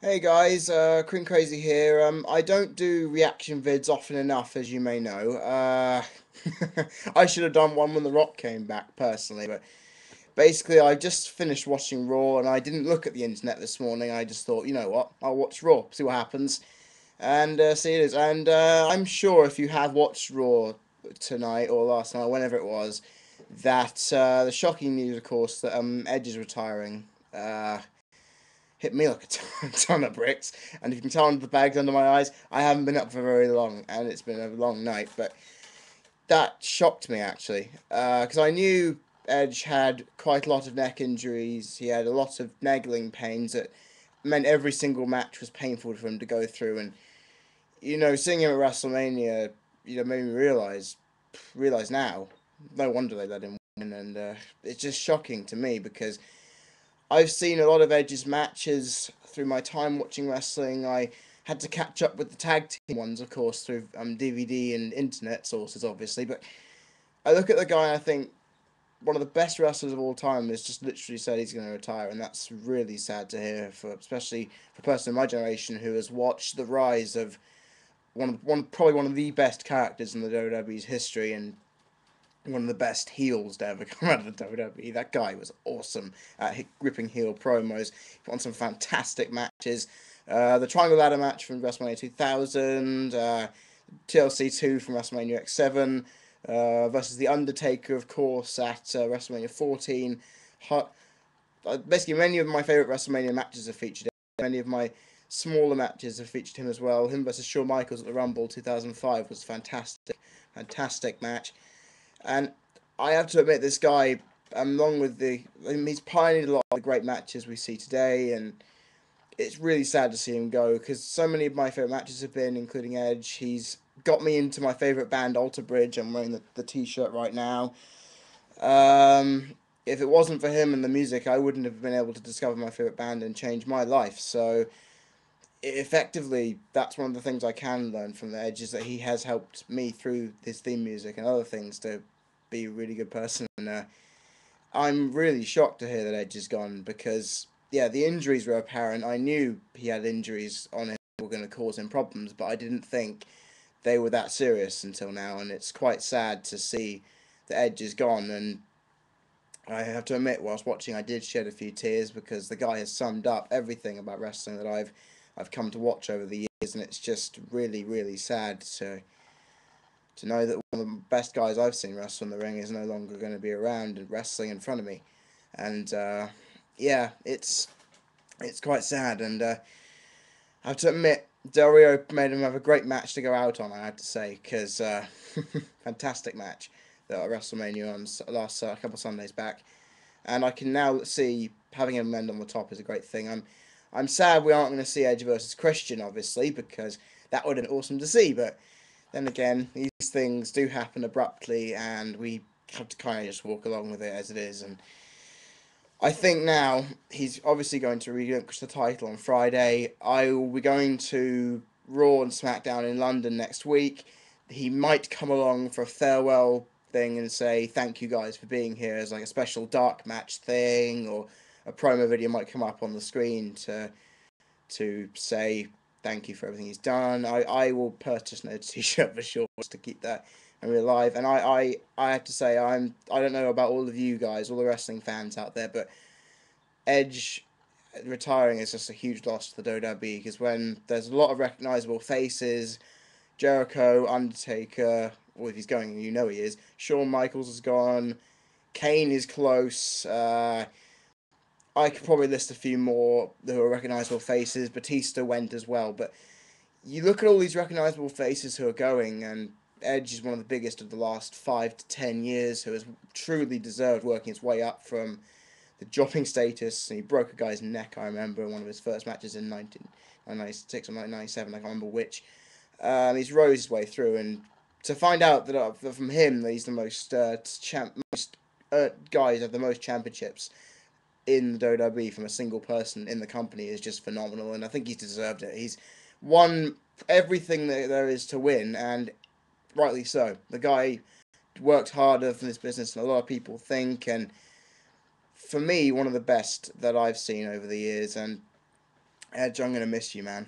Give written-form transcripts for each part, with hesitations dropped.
Hey guys, Cream Crazy here. I don't do reaction vids often enough, as you may know. I should have done one when The Rock came back, personally, but basically, I just finished watching Raw and I didn't look at the internet this morning. I just thought, you know what, I'll watch Raw, see what happens, and see it is. And I'm sure if you have watched Raw tonight or last night, whenever it was, that the shocking news, of course, that Edge is retiring. Uh, Hit me like a ton of bricks. And if you can tell under the bags under my eyes, I haven't been up for very long, and it's been a long night. But that shocked me actually, because I knew Edge had quite a lot of neck injuries. He had a lot of nagging pains that meant every single match was painful for him to go through. And seeing him at WrestleMania, made me realize now, no wonder they let him win. And it's just shocking to me because I've seen a lot of Edge's matches through my time watching wrestling. I had to catch up with the tag team ones, of course, through DVD and internet sources, obviously. But I look at the guy and I think one of the best wrestlers of all time has just literally said he's going to retire, and that's really sad to hear for, especially for a person in my generation who has watched the rise of probably one of the best characters in the WWE's history and one of the best heels to ever come out of the WWE. That guy was awesome at gripping heel promos. He won some fantastic matches. The Triangle Ladder match from WrestleMania 2000, TLC 2 from WrestleMania X7, versus The Undertaker, of course, at WrestleMania 14. Basically, many of my favourite WrestleMania matches have featured him. Many of my smaller matches have featured him as well. Him versus Shawn Michaels at the Rumble 2005 was fantastic. Fantastic match. And I have to admit, this guy, along with he's pioneered a lot of the great matches we see today, and it's really sad to see him go because so many of my favorite matches have been, including Edge. He's got me into my favorite band, Alter Bridge. I'm wearing the t-shirt right now. Um, if it wasn't for him and the music, I wouldn't have been able to discover my favorite band and change my life. So, effectively, that's one of the things I can learn from the Edge is that he has helped me through his theme music and other things to be a really good person. And I'm really shocked to hear that Edge is gone because, yeah, the injuries were apparent. I knew he had injuries on him that were going to cause him problems, but I didn't think they were that serious until now. And it's quite sad to see that Edge is gone. And I have to admit, whilst watching, I did shed a few tears because the guy has summed up everything about wrestling that I've come to watch over the years, and it's just really, really sad to know that one of the best guys I've seen wrestle in the ring is no longer going to be around and wrestling in front of me. And yeah, it's quite sad. And I have to admit, Del Rio made him have a great match to go out on. I have to say, because fantastic match that at WrestleMania on last couple Sundays back, and I can now see having him end on the top is a great thing. I'm sad we aren't going to see Edge versus Christian, obviously, because that would have been awesome to see. But then again, these things do happen abruptly, and we have to kind of just walk along with it as it is. And I think now he's obviously going to relinquish the title on Friday. I will be going to Raw and SmackDown in London next week. He might come along for a farewell thing and say thank you guys for being here as like a special dark match thing, or a promo video might come up on the screen to say thank you for everything he's done. I will purchase an t-shirt for sure to keep that and we're alive. And I have to say I don't know about all of you guys, all the wrestling fans out there, but Edge retiring is just a huge loss to the WWE because when there's a lot of recognizable faces, Jericho, Undertaker, well, if he's going, you know he is. Shawn Michaels is gone. Kane is close. I could probably list a few more who are recognizable faces. Batista went as well, but you look at all these recognizable faces who are going, and Edge is one of the biggest of the last 5 to 10 years who has truly deserved working his way up from the dropping status. And he broke a guy's neck, I remember, in one of his first matches in 1996 or 1997, I can't remember which. He's rose his way through, and to find out that from him that he's the most guys have the most championships in the WWE from a single person in the company is just phenomenal, and I think he's deserved it. He's won everything that there is to win, and rightly so. The guy worked harder for this business than a lot of people think, and for me, one of the best that I've seen over the years. And Edge, I'm gonna miss you, man.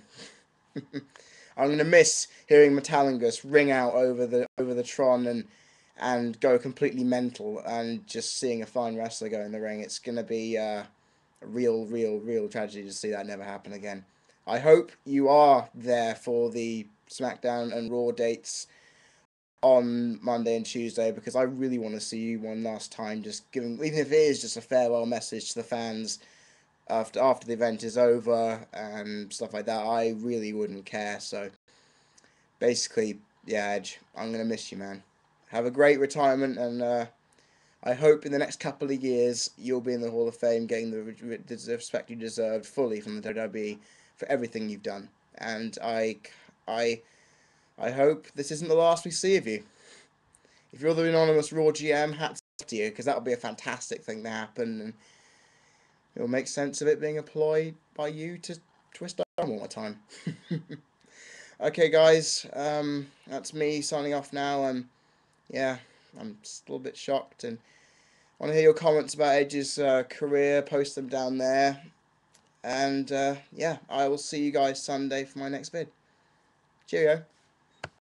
I'm gonna miss hearing Metalingus ring out over the Tron and go completely mental, and just seeing a fine wrestler go in the ring. It's gonna be a real tragedy to see that never happen again. I hope you are there for the SmackDown and Raw dates on Monday and Tuesday, because I really want to see you one last time, just giving, even if it is just a farewell message to the fans after the event is over and stuff like that. I really wouldn't care. So basically, yeah, Edge, I'm gonna miss you, man. Have a great retirement, and I hope in the next couple of years you'll be in the Hall of Fame, getting the respect you deserved fully from the WWE for everything you've done. And I, I hope this isn't the last we see of you. If you're the anonymous Raw GM, hats off to you, because that would be a fantastic thing to happen, and it will make sense of it being employed by you to twist arm all the time. Okay, guys, that's me signing off now. Yeah, I'm still a bit shocked, and want to hear your comments about Edge's career. Post them down there, and yeah, I will see you guys Sunday for my next vid. Cheerio.